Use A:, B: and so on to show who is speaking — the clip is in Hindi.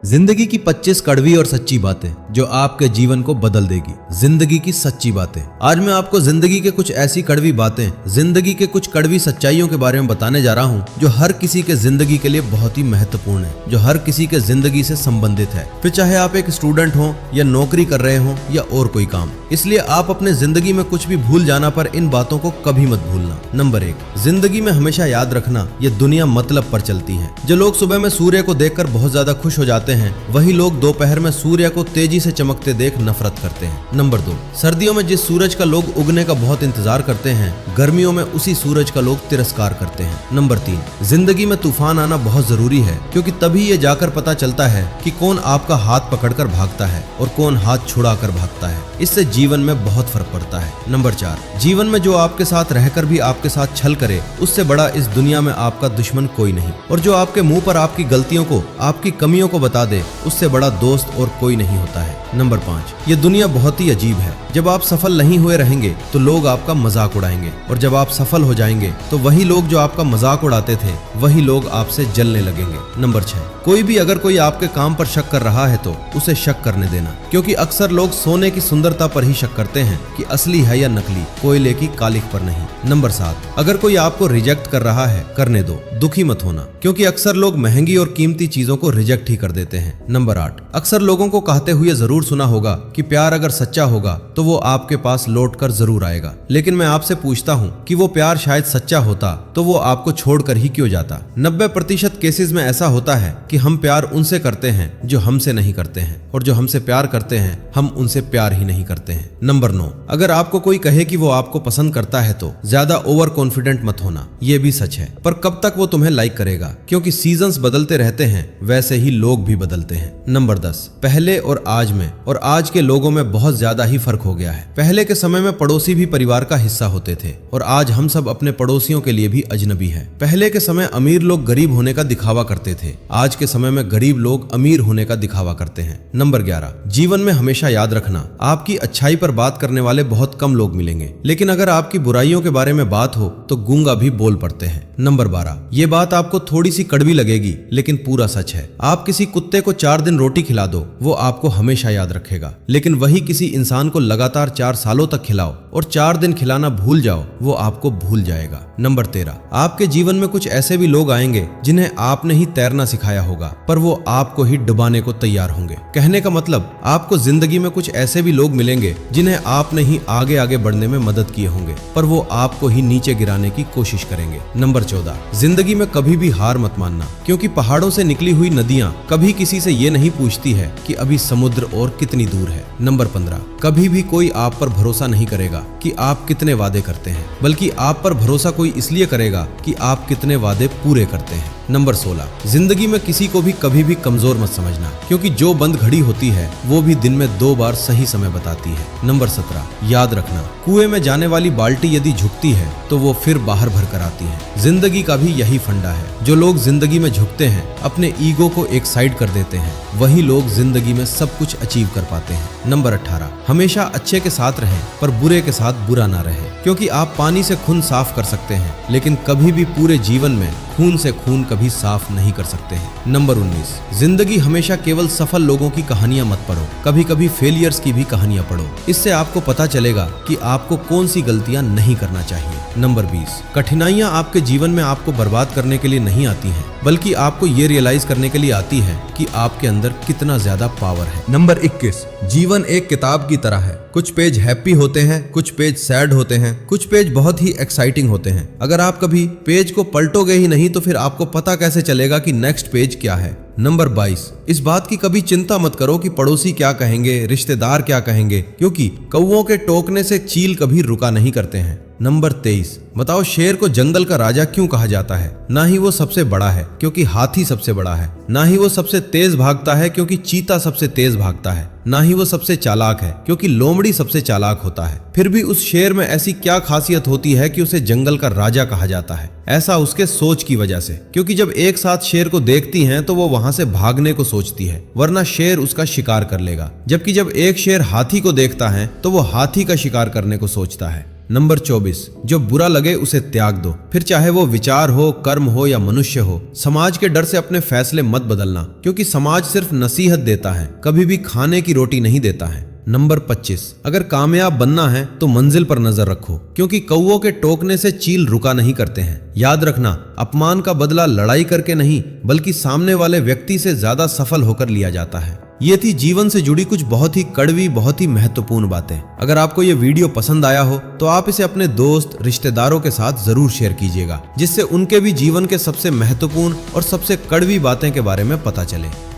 A: जिंदगी की 25 कड़वी और सच्ची बातें जो आपके जीवन को बदल देगी। जिंदगी की सच्ची बातें। आज मैं आपको जिंदगी के कुछ ऐसी कड़वी बातें, जिंदगी के कुछ कड़वी सच्चाइयों के बारे में बताने जा रहा हूं जो हर किसी के जिंदगी के लिए बहुत ही महत्वपूर्ण है, जो हर किसी के जिंदगी से संबंधित है, फिर चाहे आप एक स्टूडेंट हो या नौकरी कर रहे हो या और कोई काम। इसलिए आप अपने जिंदगी में कुछ भी भूल जाना पर इन बातों को कभी मत भूलना। नंबर 1, जिंदगी में हमेशा याद रखना ये दुनिया मतलब पर चलती है। जो लोग सुबह में सूर्य को देखकर बहुत ज्यादा खुश हो जाते हैं, वही लोग दोपहर में सूर्य को तेजी से चमकते देख नफरत करते हैं। नंबर 2, सर्दियों में जिस सूरज का लोग उगने का बहुत इंतजार करते हैं, गर्मियों में उसी सूरज का लोग तिरस्कार करते हैं। नंबर 3, जिंदगी में तूफान आना बहुत जरूरी है, क्योंकि तभी ये जाकर पता चलता है कि कौन आपका हाथ पकड़कर भागता है और कौन हाथ छुड़ाकर भागता है। इससे जीवन में बहुत फर्क पड़ता है। नंबर 4, जीवन में जो आपके साथ रहकर भी आपके साथ छल करे, उससे बड़ा इस दुनिया में आपका दुश्मन कोई नहीं। और जो आपके मुंह पर आपकी गलतियों को, आपकी कमियों को बता दे, उससे बड़ा दोस्त और कोई नहीं होता है। नंबर 5, ये दुनिया बहुत ही अजीब है। जब आप सफल नहीं हुए रहेंगे तो लोग आपका मजाक उड़ाएंगे, और जब आप सफल हो जाएंगे तो वही लोग जो आपका मजाक उड़ाते थे, वही लोग आपसे जलने लगेंगे। नंबर 6, कोई भी अगर कोई आपके काम पर शक कर रहा है तो उसे शक करने देना, क्योंकि अक्सर लोग सोने की सुंदरता पर ही शक करते हैं कि असली है या नकली, कोयले की कालिख पर नहीं। नंबर 7, अगर कोई आपको रिजेक्ट कर रहा है, करने दो, दुखी मत होना, क्योंकि अक्सर लोग महंगी और कीमती चीजों को रिजेक्ट ही कर देते हैं। नंबर 8, अक्सर लोगों को कहते हुए जरूर सुना होगा कि प्यार अगर सच्चा होगा तो वो आपके पास लौट कर जरूर आएगा, लेकिन मैं आपसे पूछता हूँ कि वो प्यार शायद सच्चा होता तो वो आपको छोड़कर ही क्यों जाता। 90% केसेस में ऐसा होता है कि हम प्यार उनसे करते हैं जो हमसे नहीं करते हैं, और जो हमसे प्यार करते हैं हम उनसे प्यार ही नहीं करते हैं। नंबर 9, अगर आपको कोई कहे कि वो आपको पसंद करता है तो ज्यादा ओवर कॉन्फिडेंट मत होना। ये भी सच है, पर कब तक वो तुम्हें लाइक करेगा, क्योंकि सीजन्स बदलते रहते हैं, वैसे ही लोग भी बदलते हैं। नंबर 10, पहले और आज में और आज के लोगों में बहुत ज्यादा ही फर्क हो गया है। पहले के समय में पड़ोसी भी परिवार का हिस्सा होते थे, और आज हम सब अपने पड़ोसियों के लिए भी अजनबी है। पहले के समय अमीर लोग गरीब होने का दिखावा करते थे, आज के समय में गरीब लोग अमीर होने का दिखावा करते हैं। नंबर 11, जीवन में हमेशा याद रखना, आपकी अच्छाई पर बात करने वाले बहुत कम लोग मिलेंगे, लेकिन अगर आपकी बुराइयों के बारे में बात हो तो गूंगा भी बोल पड़ते हैं। नंबर 12, ये बात आपको थोड़ी सी कड़वी लगेगी, लेकिन पूरा सच है। आप किसी कुत्ते को 4 दिन रोटी खिला दो, वो आपको हमेशा याद रखेगा, लेकिन वही किसी इंसान को लगातार 4 सालों तक खिलाओ और 4 दिन खिलाना भूल जाओ, वो आपको भूल जाएगा। नंबर 13, आपके जीवन में कुछ ऐसे भी लोग आएंगे जिन्हें आपने ही तैरना सिखाया होगा, पर वो आपको ही डुबाने को तैयार होंगे। कहने का मतलब, आपको जिंदगी में कुछ ऐसे भी लोग मिलेंगे जिन्हें आपने ही आगे आगे बढ़ने में मदद किए होंगे, पर वो आपको ही नीचे गिराने की कोशिश करेंगे। नंबर 14, जिंदगी में कभी भी हार मत मानना, क्योंकि पहाड़ों से निकली हुई नदियां कभी किसी से ये नहीं पूछती है कि अभी समुद्र और कितनी दूर है। नंबर 15, कभी भी कोई आप पर भरोसा नहीं करेगा कि आप कितने वादे करते हैं, बल्कि आप पर भरोसा कोई इसलिए करेगा कि आप कितने वादे पूरे करते हैं। नंबर 16, जिंदगी में किसी को भी कभी भी कमजोर मत समझना, क्योंकि जो बंद घड़ी होती है वो भी दिन में 2 बार सही समय बताती है। नंबर 17, याद रखना, कुएं में जाने वाली बाल्टी यदि झुकती है तो वो फिर बाहर भर कर आती है। जिंदगी का भी यही फंडा है। जो लोग जिंदगी में झुकते हैं, अपने ईगो को एक साइड कर देते हैं, वही लोग जिंदगी में सब कुछ अचीव कर पाते हैं। नंबर 18, हमेशा अच्छे के साथ रहें पर बुरे के साथ बुरा ना रहे, क्योंकि आप पानी से खून साफ कर सकते हैं, लेकिन कभी भी पूरे जीवन में खून से खून कभी साफ नहीं कर सकते हैं। नंबर 19, जिंदगी हमेशा केवल सफल लोगों की कहानियां मत पढ़ो, कभी कभी फेलियर्स की भी कहानियां पढ़ो। इससे आपको पता चलेगा कि आपको कौन सी गलतियां नहीं करना चाहिए। नंबर 20, कठिनाइयां आपके जीवन में आपको बर्बाद करने के लिए नहीं आती हैं, बल्कि आपको ये रियलाइज करने के लिए आती है कि आपके अंदर कितना ज्यादा पावर है। नंबर 21, जीवन एक किताब की तरह है। कुछ पेज हैप्पी होते हैं, कुछ पेज सैड होते हैं, कुछ पेज बहुत ही एक्साइटिंग होते हैं। अगर आप कभी पेज को पलटोगे ही नहीं तो फिर आपको पता कैसे चलेगा कि नेक्स्ट पेज क्या है। नंबर 22, इस बात की कभी चिंता मत करो कि पड़ोसी क्या कहेंगे, रिश्तेदार क्या कहेंगे, क्योंकि कौओं के टोकने से चील कभी रुका नहीं करते हैं। नंबर 23, बताओ शेर को जंगल का राजा क्यों कहा जाता है? ना ही वो सबसे बड़ा है क्योंकि हाथी सबसे बड़ा है, ना ही वो सबसे तेज भागता है क्योंकि चीता सबसे तेज भागता है, ना ही वो सबसे चालाक है क्योंकि लोमड़ी सबसे चालाक होता है। फिर भी उस शेर में ऐसी क्या खासियत होती है कि उसे जंगल का राजा कहा जाता है? ऐसा उसके सोच की वजह से, क्योंकि जब एक साथ शेर को देखती हैं तो वो वहां से भागने को सोचती है, वरना शेर उसका शिकार कर लेगा। जबकि जब एक शेर हाथी को देखता है तो वो हाथी का शिकार करने को सोचता है। नंबर 24, जो बुरा लगे उसे त्याग दो, फिर चाहे वो विचार हो, कर्म हो या मनुष्य हो। समाज के डर से अपने फैसले मत बदलना, क्योंकि समाज सिर्फ नसीहत देता है, कभी भी खाने की रोटी नहीं देता है। नंबर 25, अगर कामयाब बनना है तो मंजिल पर नजर रखो, क्योंकि कौवों के टोकने से चील रुका नहीं करते हैं। याद रखना, अपमान का बदला लड़ाई करके नहीं, बल्कि सामने वाले व्यक्ति से ज्यादा सफल होकर लिया जाता है। ये थी जीवन से जुड़ी कुछ बहुत ही कड़वी, बहुत ही महत्वपूर्ण बातें। अगर आपको ये वीडियो पसंद आया हो तो आप इसे अपने दोस्त, रिश्तेदारों के साथ जरूर शेयर कीजिएगा, जिससे उनके भी जीवन के सबसे महत्वपूर्ण और सबसे कड़वी बातें के बारे में पता चले।